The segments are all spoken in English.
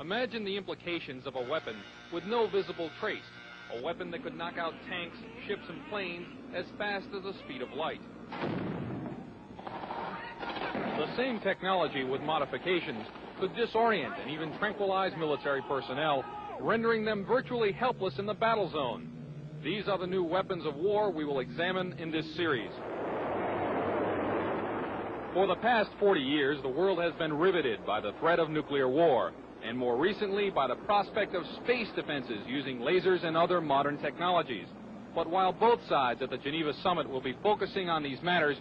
Imagine the implications of a weapon with no visible trace, a weapon that could knock out tanks, ships, and planes as fast as the speed of light. The same technology with modifications could disorient and even tranquilize military personnel, rendering them virtually helpless in the battle zone. These are the new weapons of war we will examine in this series. For the past 40 years, the world has been riveted by the threat of nuclear war, and more recently by the prospect of space defenses using lasers and other modern technologies. But while both sides at the Geneva summit will be focusing on these matters,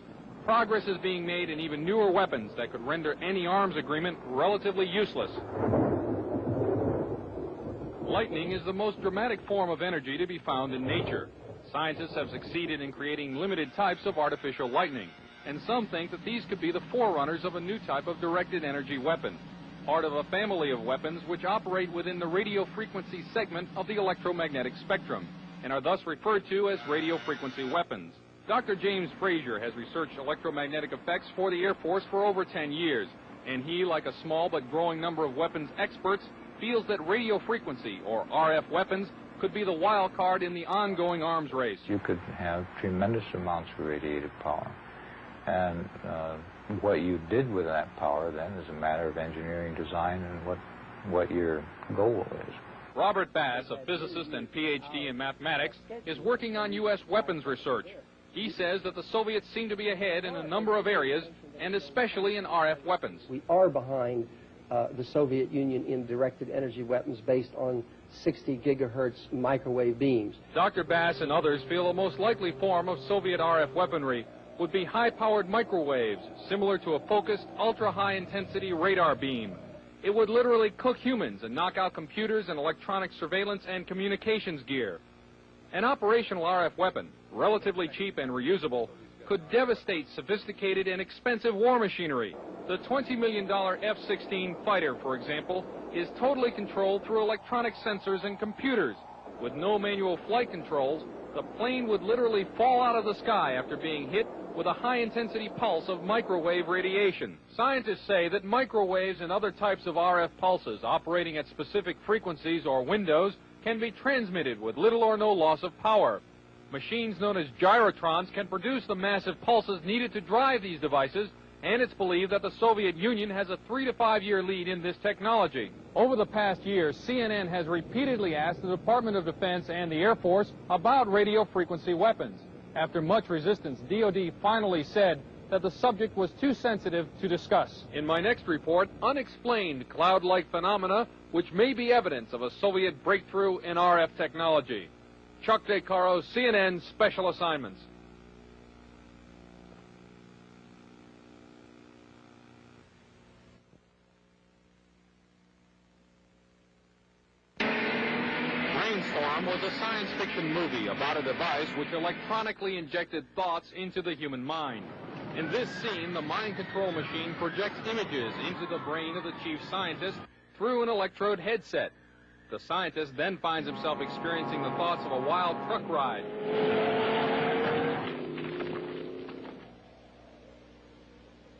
progress is being made in even newer weapons that could render any arms agreement relatively useless. Lightning is the most dramatic form of energy to be found in nature. Scientists have succeeded in creating limited types of artificial lightning, and some think that these could be the forerunners of a new type of directed energy weapon, part of a family of weapons which operate within the radio frequency segment of the electromagnetic spectrum, and are thus referred to as radio frequency weapons. Dr. James Frazier has researched electromagnetic effects for the Air Force for over 10 years, and he, like a small but growing number of weapons experts, feels that radio frequency, or RF weapons, could be the wild card in the ongoing arms race. You could have tremendous amounts of radiative power, and what you did with that power then is a matter of engineering design and what your goal is. Robert Bass, a physicist and PhD in mathematics, is working on U.S. weapons research. He says that the Soviets seem to be ahead in a number of areas, and especially in RF weapons. We are behind the Soviet Union in directed energy weapons based on 60 gigahertz microwave beams. Dr. Bass and others feel the most likely form of Soviet RF weaponry would be high-powered microwaves, similar to a focused, ultra-high-intensity radar beam. It would literally cook humans and knock out computers and electronic surveillance and communications gear. An operational RF weapon, relatively cheap and reusable, could devastate sophisticated and expensive war machinery. The $20 million F-16 fighter, for example, is totally controlled through electronic sensors and computers. With no manual flight controls, the plane would literally fall out of the sky after being hit with a high-intensity pulse of microwave radiation. Scientists say that microwaves and other types of RF pulses operating at specific frequencies or windows can be transmitted with little or no loss of power. Machines known as gyrotrons can produce the massive pulses needed to drive these devices, and it's believed that the Soviet Union has a 3 to 5 year lead in this technology. Over the past year, CNN has repeatedly asked the Department of Defense and the Air Force about radio frequency weapons. After much resistance, DoD finally said that the subject was too sensitive to discuss. In my next report, unexplained cloud-like phenomena which may be evidence of a Soviet breakthrough in RF technology. Chuck DeCaro, CNN Special Assignments. Brainstorm was a science fiction movie about a device which electronically injected thoughts into the human mind. In this scene, the mind control machine projects images into the brain of the chief scientist through an electrode headset. The scientist then finds himself experiencing the thoughts of a wild truck ride.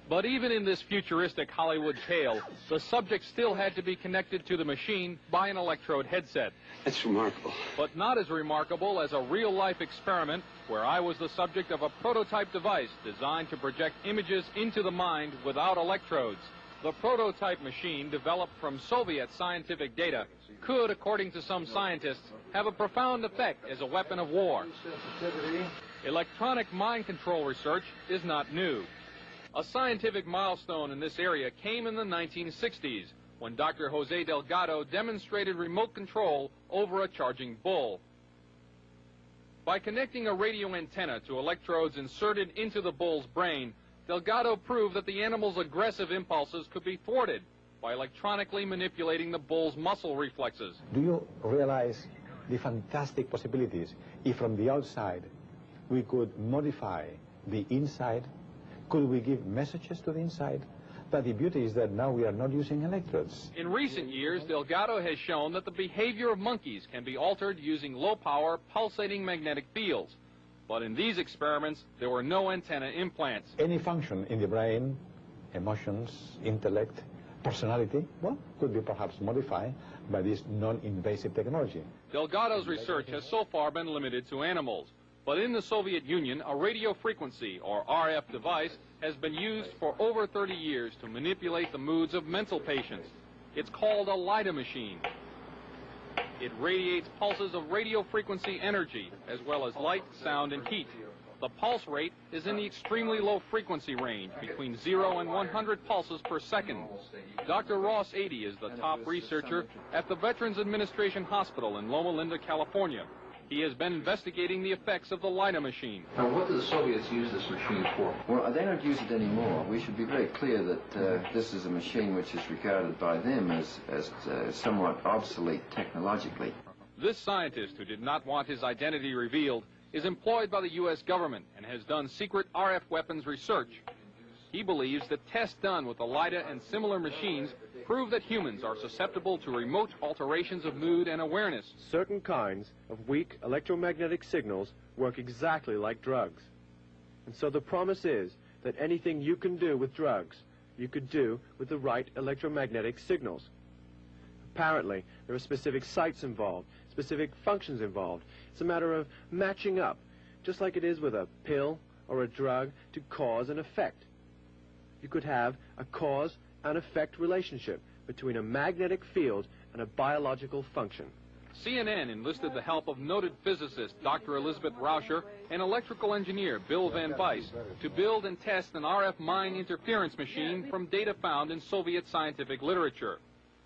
But even in this futuristic Hollywood tale, the subject still had to be connected to the machine by an electrode headset. That's remarkable. But not as remarkable as a real-life experiment where I was the subject of a prototype device designed to project images into the mind without electrodes. The prototype machine, developed from Soviet scientific data, could, according to some scientists, have a profound effect as a weapon of war. Electronic mind control research is not new. A scientific milestone in this area came in the 1960s, when Dr. Jose Delgado demonstrated remote control over a charging bull. By connecting a radio antenna to electrodes inserted into the bull's brain, Delgado proved that the animal's aggressive impulses could be thwarted by electronically manipulating the bull's muscle reflexes. Do you realize the fantastic possibilities if from the outside we could modify the inside? Could we give messages to the inside? But the beauty is that now we are not using electrodes. In recent years, Delgado has shown that the behavior of monkeys can be altered using low-power, pulsating magnetic fields. But in these experiments, there were no antenna implants. Any function in the brain, emotions, intellect, personality, well, could be perhaps modified by this non-invasive technology. Delgado's research has so far been limited to animals. But in the Soviet Union, a radio frequency, or RF device, has been used for over 30 years to manipulate the moods of mental patients. It's called a LIDA machine. It radiates pulses of radio frequency energy, as well as light, sound, and heat. The pulse rate is in the extremely low frequency range, between 0 and 100 pulses per second. Dr. Ross 80 is the top researcher at the Veterans Administration Hospital in Loma Linda, California. He has been investigating the effects of the LIDA machine. Now, what do the Soviets use this machine for? Well, they don't use it anymore. We should be very clear that this is a machine which is regarded by them as somewhat obsolete technologically. This scientist, who did not want his identity revealed, is employed by the U.S. government and has done secret RF weapons research. He believes that tests done with the LIDA and similar machines prove that humans are susceptible to remote alterations of mood and awareness. Certain kinds of weak electromagnetic signals work exactly like drugs. And so the promise is that anything you can do with drugs, you could do with the right electromagnetic signals. Apparently, there are specific sites involved, specific functions involved. It's a matter of matching up, just like it is with a pill or a drug, to cause and effect. You could have a cause and effect relationship between a magnetic field and a biological function. CNN enlisted the help of noted physicist Dr. Elizabeth Rauscher and electrical engineer Bill Van Bice to build and test an RF mine interference machine from data found in Soviet scientific literature.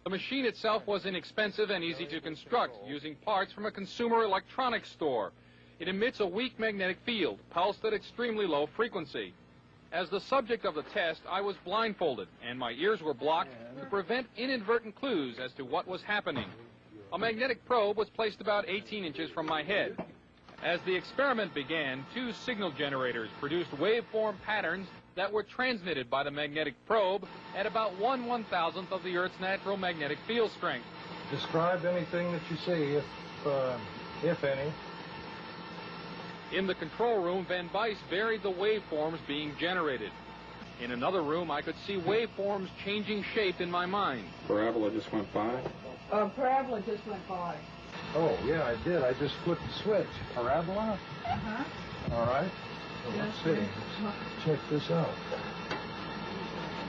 The machine itself was inexpensive and easy to construct, using parts from a consumer electronics store. It emits a weak magnetic field, pulsed at extremely low frequency. As the subject of the test, I was blindfolded, and my ears were blocked to prevent inadvertent clues as to what was happening. A magnetic probe was placed about 18 inches from my head. As the experiment began, 2 signal generators produced waveform patterns that were transmitted by the magnetic probe at about 1/1000th of the Earth's natural magnetic field strength. Describe anything that you see, if any. In the control room, Van Bice varied the waveforms being generated. In another room, I could see waveforms changing shape in my mind. Parabola just went by? Parabola just went by. Oh, yeah, I did. I just flipped the switch. Parabola? Uh-huh. All right. Well, let's see. Let's check this out.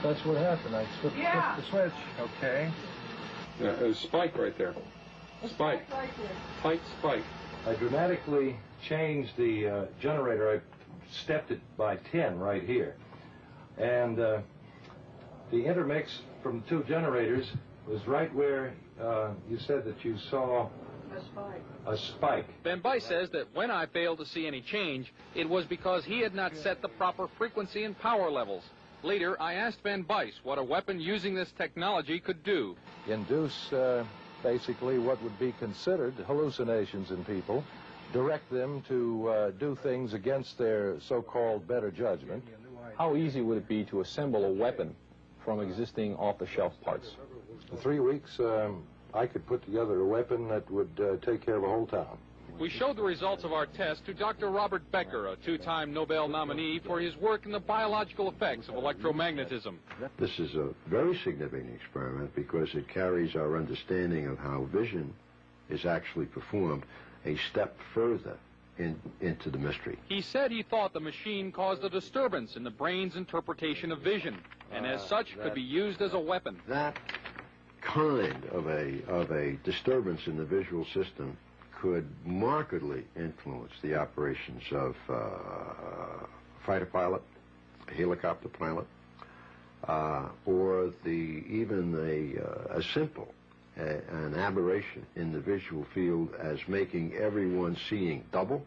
That's what happened. I flipped the switch. Okay. A spike right there. Spike. Right there. Tight spike. I dramatically changed the generator. I stepped it by 10 right here. And the intermix from the 2 generators was right where you said that you saw a spike. Van Bice says that when I failed to see any change, it was because he had not set the proper frequency and power levels. Later, I asked Van Bice what a weapon using this technology could do. Induce basically what would be considered hallucinations in people, direct them to do things against their so-called better judgment. How easy would it be to assemble a weapon from existing off-the-shelf parts? In 3 weeks, I could put together a weapon that would take care of a whole town. We showed the results of our test to Dr. Robert Becker, a 2-time Nobel nominee for his work in the biological effects of electromagnetism. This is a very significant experiment because it carries our understanding of how vision is actually performed a step further into the mystery. He said he thought the machine caused a disturbance in the brain's interpretation of vision, and as such could be used as a weapon. That kind of a disturbance in the visual system could markedly influence the operations of a fighter pilot, a helicopter pilot, or even a simple an aberration in the visual field as making everyone seeing double,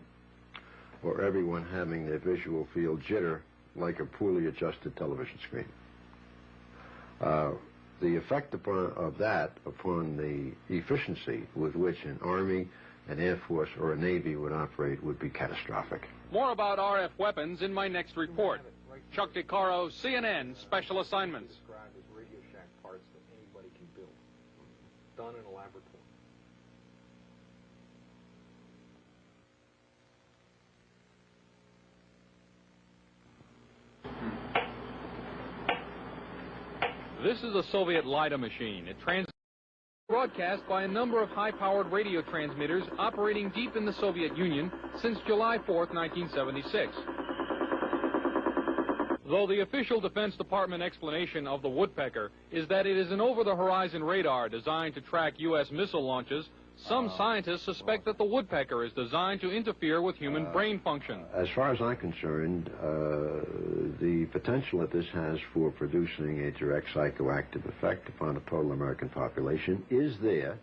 or everyone having their visual field jitter like a poorly adjusted television screen. The effect of that upon the efficiency with which an Army, an Air Force, or a Navy would operate would be catastrophic. More about RF weapons in my next report. Chuck DeCaro, CNN, Special Assignments. Described as Radio Shack parts that anybody can build, done in a laboratory. This is a Soviet LIDA machine. It broadcast by a number of high-powered radio transmitters operating deep in the Soviet Union since July 4th, 1976. Though the official Defense Department explanation of the Woodpecker is that it is an over-the-horizon radar designed to track U.S. missile launches, some scientists suspect that the Woodpecker is designed to interfere with human brain function. As far as I'm concerned, the potential that this has for producing a direct psychoactive effect upon the total American population is there,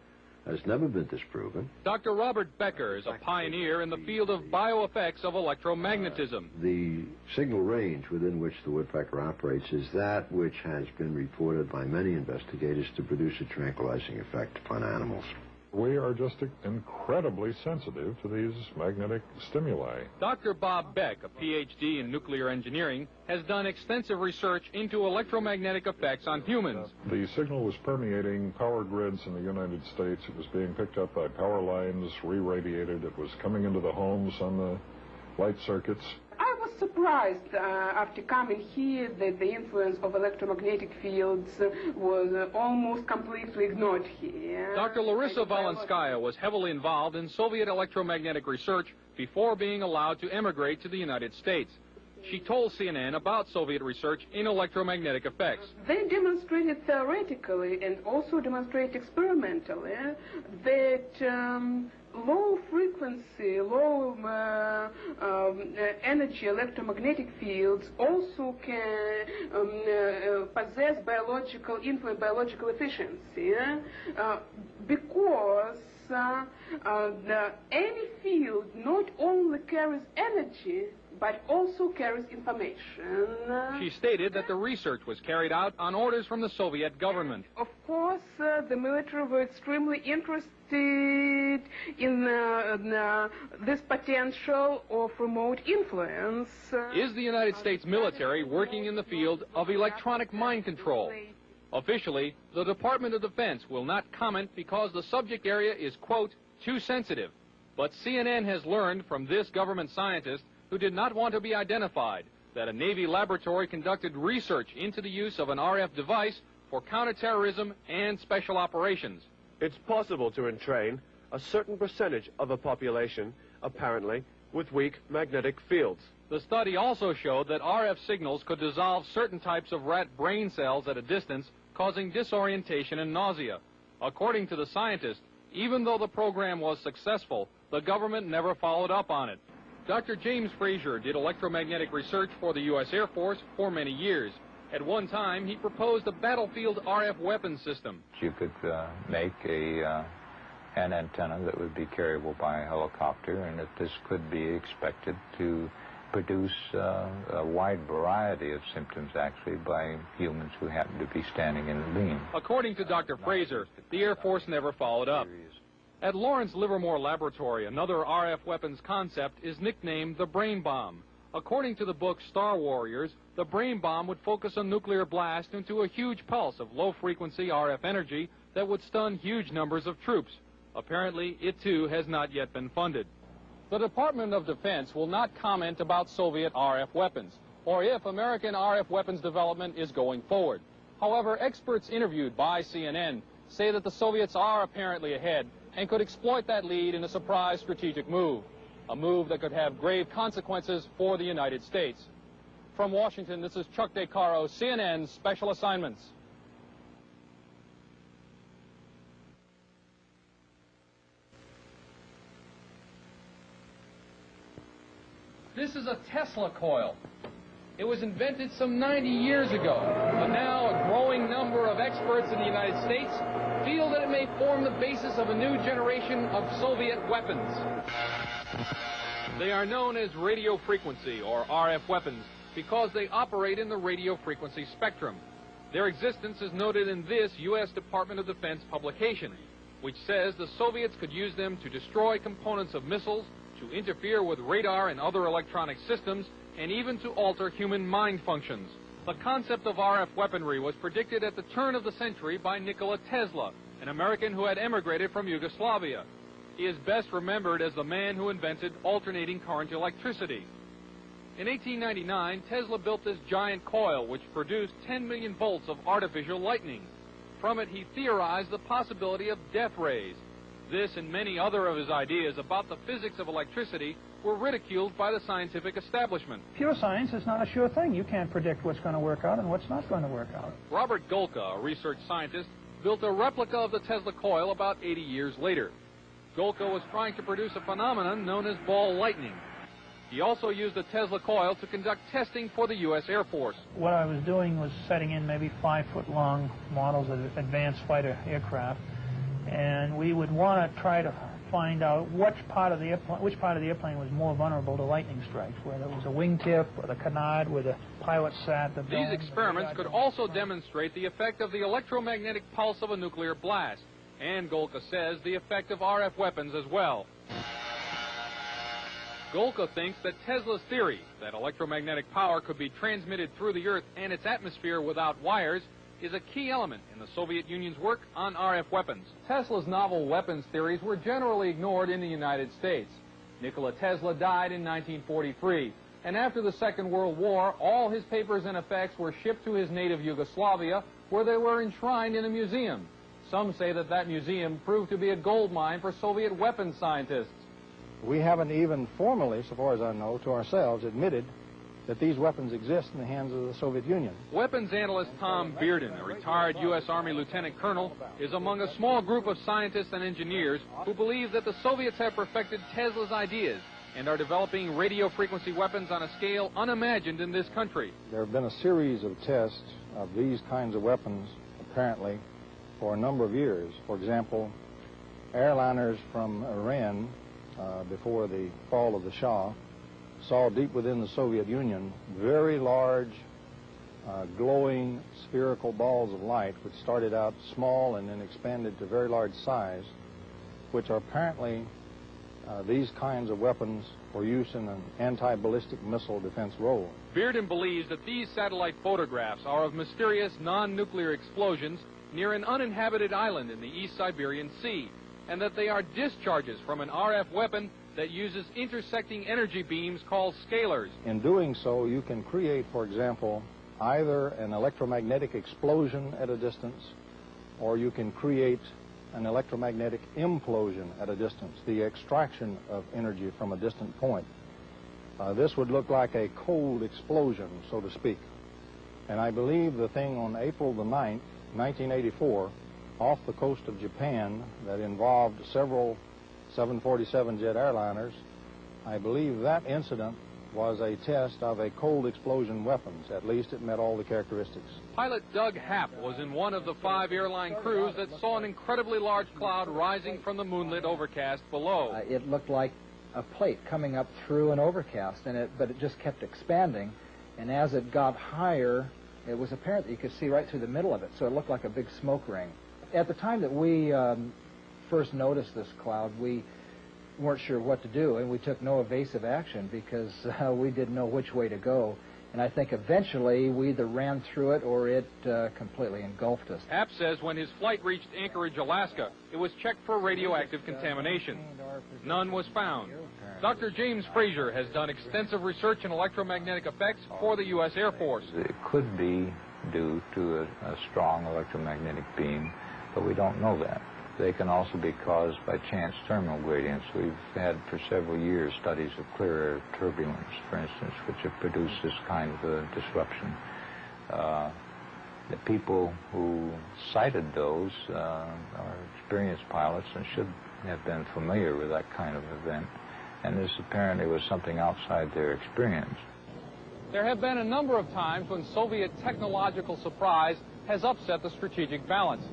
has never been disproven. Dr. Robert Becker is a pioneer in the field of bioeffects of electromagnetism. The signal range within which the Woodpecker operates is that which has been reported by many investigators to produce a tranquilizing effect upon animals. We are just incredibly sensitive to these magnetic stimuli. Dr. Bob Beck, a PhD in nuclear engineering, has done extensive research into electromagnetic effects on humans. The signal was permeating power grids in the United States. It was being picked up by power lines, re-radiated. It was coming into the homes on the light circuits. I was surprised after coming here that the influence of electromagnetic fields was almost completely ignored here. Dr. Larissa Valenskaya was heavily involved in Soviet electromagnetic research before being allowed to emigrate to the United States. She told CNN about Soviet research in electromagnetic effects. They demonstrated theoretically and also demonstrate experimentally that low frequency, low energy electromagnetic fields also can possess biological efficiency because any field not only carries energy but also carries information. She stated that the research was carried out on orders from the Soviet government. Of course, the military were extremely interested in this potential of remote influence. Is the United States military working in the field of electronic mind control? Officially, the Department of Defense will not comment because the subject area is, quote, too sensitive. But CNN has learned from this government scientist, who did not want to be identified, that a Navy laboratory conducted research into the use of an RF device for counterterrorism and special operations. It's possible to entrain a certain percentage of a population, apparently, with weak magnetic fields. The study also showed that RF signals could dissolve certain types of rat brain cells at a distance, causing disorientation and nausea. According to the scientist, even though the program was successful, the government never followed up on it. Dr. James Frazier did electromagnetic research for the U.S. Air Force for many years. At one time, he proposed a battlefield RF weapon system. You could make an antenna that would be carryable by a helicopter, and that this could be expected to produce a wide variety of symptoms, actually, by humans who happen to be standing in the beam. According to Dr. Frazier, the Air Force never followed up. At Lawrence Livermore Laboratory, another RF weapons concept is nicknamed the brain bomb. According to the book Star Warriors, the brain bomb would focus a nuclear blast into a huge pulse of low-frequency RF energy that would stun huge numbers of troops. Apparently, it too has not yet been funded. The Department of Defense will not comment about Soviet RF weapons, or if American RF weapons development is going forward. However, experts interviewed by CNN say that the Soviets are apparently ahead and could exploit that lead in a surprise strategic move, a move that could have grave consequences for the United States. From Washington, this is Chuck DeCaro, CNN Special Assignments. This is a Tesla coil. It was invented some 90 years ago, but now a growing number of experts in the United States feel that it may form the basis of a new generation of Soviet weapons. They are known as radio frequency, or RF weapons, because they operate in the radio frequency spectrum. Their existence is noted in this U.S. Department of Defense publication, which says the Soviets could use them to destroy components of missiles, to interfere with radar and other electronic systems, and even to alter human mind functions. The concept of RF weaponry was predicted at the turn of the century by Nikola Tesla, an American who had emigrated from Yugoslavia. He is best remembered as the man who invented alternating current electricity. In 1899, Tesla built this giant coil which produced 10 million volts of artificial lightning. From it, he theorized the possibility of death rays. This and many other of his ideas about the physics of electricity were ridiculed by the scientific establishment. Pure science is not a sure thing. You can't predict what's going to work out and what's not going to work out. Robert Golka, a research scientist, built a replica of the Tesla coil about 80 years later. Golka was trying to produce a phenomenon known as ball lightning. He also used the Tesla coil to conduct testing for the U.S. Air Force. What I was doing was setting in maybe 5-foot-long models of advanced fighter aircraft, and we would want to try to find out which part of the airplane was more vulnerable to lightning strikes, whether it was a wingtip or the canard where the pilot sat. These experiments could also demonstrate the effect of the electromagnetic pulse of a nuclear blast, and Golka says the effect of RF weapons as well. Golka thinks that Tesla's theory that electromagnetic power could be transmitted through the Earth and its atmosphere without wires is a key element in the Soviet Union's work on RF weapons. Tesla's novel weapons theories were generally ignored in the United States. Nikola Tesla died in 1943, and after the Second World War, all his papers and effects were shipped to his native Yugoslavia, where they were enshrined in a museum. Some say that that museum proved to be a gold mine for Soviet weapons scientists. We haven't even formally, so far as I know, to ourselves admitted that these weapons exist in the hands of the Soviet Union. Weapons analyst Tom Bearden, a retired U.S. Army lieutenant colonel, is among a small group of scientists and engineers who believe that the Soviets have perfected Tesla's ideas and are developing radio frequency weapons on a scale unimagined in this country. There have been a series of tests of these kinds of weapons, apparently, for a number of years. For example, airliners from Iran, before the fall of the Shah, saw deep within the Soviet Union very large, glowing spherical balls of light, which started out small and then expanded to very large size, which are apparently these kinds of weapons for use in an anti-ballistic missile defense role. Bearden believes that these satellite photographs are of mysterious non-nuclear explosions near an uninhabited island in the East Siberian Sea, and that they are discharges from an RF weapon that uses intersecting energy beams called scalars. In doing so, you can create, for example, either an electromagnetic explosion at a distance, or you can create an electromagnetic implosion at a distance, the extraction of energy from a distant point. This would look like a cold explosion, so to speak. And I believe the thing on April the 9th, 1984, off the coast of Japan that involved several 747 jet airliners, I believe that incident was a test of a cold explosion weapons. At least it met all the characteristics. Pilot Doug Happ was in one of the 5 airline crews that saw an incredibly large cloud rising from the moonlit overcast below. It looked like a plate coming up through an overcast, but it just kept expanding, and as it got higher, it was apparent that you could see right through the middle of it, so it looked like a big smoke ring. At the time that we first noticed this cloud, we weren't sure what to do, and we took no evasive action because we didn't know which way to go. And I think eventually we either ran through it or it completely engulfed us. Happ says when his flight reached Anchorage, Alaska, it was checked for radioactive contamination. None was found. Dr. James Fraser has done extensive research in electromagnetic effects for the U.S. Air Force. It could be due to a strong electromagnetic beam, but we don't know that. They can also be caused by chance terminal gradients. We've had for several years studies of clear air turbulence, for instance, which have produced this kind of a disruption. The people who cited those are experienced pilots and should have been familiar with that kind of event, and this apparently was something outside their experience. There have been a number of times when Soviet technological surprise has upset the strategic balance.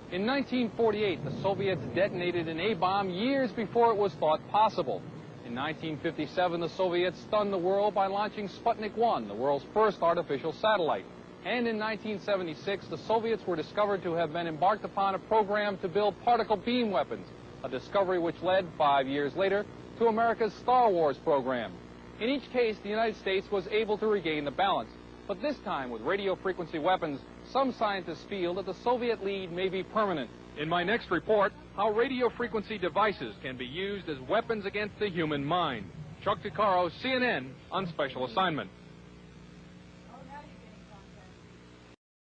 In 1948, the Soviets detonated an A-bomb years before it was thought possible. In 1957, the Soviets stunned the world by launching Sputnik 1, the world's first artificial satellite. And in 1976, the Soviets were discovered to have been embarked upon a program to build particle beam weapons, a discovery which led, 5 years later, to America's Star Wars program. In each case, the United States was able to regain the balance. But this time, with radio frequency weapons, some scientists feel that the Soviet lead may be permanent. In my next report, how radio frequency devices can be used as weapons against the human mind. Chuck DeCaro, CNN, on special assignment.